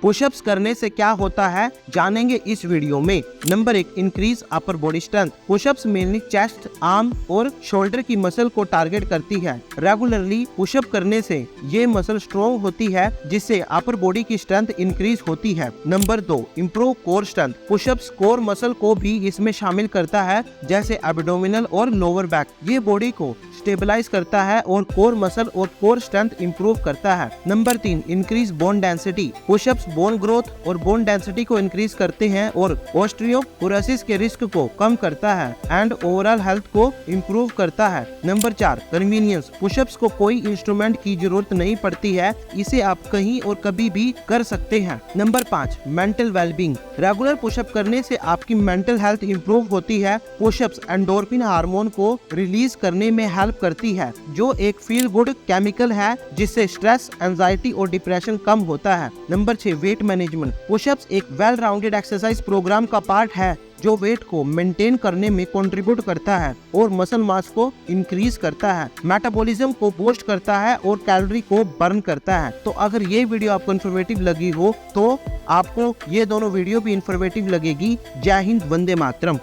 Pushups करने से क्या होता है जानेंगे इस वीडियो में। Number 1, increase upper body strength. Pushups mainly chest, arm और शोल्डर की मसल को टारगेट करती है। रेगुलरली पुशअप करने से ये मसल स्ट्रॉन्ग होती है जिससे अपर बॉडी की स्ट्रेंथ इंक्रीज होती है। Number 2, improve core strength. Pushups core muscle को भी इसमें शामिल करता है जैसे एब्डोमिनल और लोअर बैक। ये बॉडी को स्टेबलाइज करता है और कोर मसल और कोर स्ट्रेंथ इंप्रूव करता है। Number 3, increase bone density. Pushups bone growth और बोन डेंसिटी को इंक्रीज करते हैं और ऑस्टियोपोरोसिस के रिस्क को कम करता है एंड ओवरऑल हेल्थ को इंप्रूव करता है। Number 4, convenience. पुशअप्स को कोई इंस्ट्रूमेंट की जरूरत नहीं पड़ती है, इसे आप कहीं और कभी भी कर सकते हैं। Number 5, mental wellbeing. Regular pushup करने से आपकी मेंटल हेल्थ इंप्रूव होती है। पुशअप्स एंडोर्फिन हार्मोन को रिलीज करने में हेल्प करती है जो एक फील गुड केमिकल है जिससे स्ट्रेस, एंजाइटी और डिप्रेशन कम होता है। Number 6, weight management. पुशअप्स एक वेल राउंडेड एक्सरसाइज प्रोग्राम का पार्ट है जो वेट को मेंटेन करने में कंट्रीब्यूट करता है और मसल मास को इंक्रीज करता है, मेटाबॉलिज्म को बूस्ट करता है और कैलोरी को बर्न करता है। तो अगर ये वीडियो आपको इन्फॉर्मेटिव लगी हो तो आपको ये दोनों वीडियो भी इन्फॉर्मेटिव लगेगी। जय हिंद, वंदे मातरम।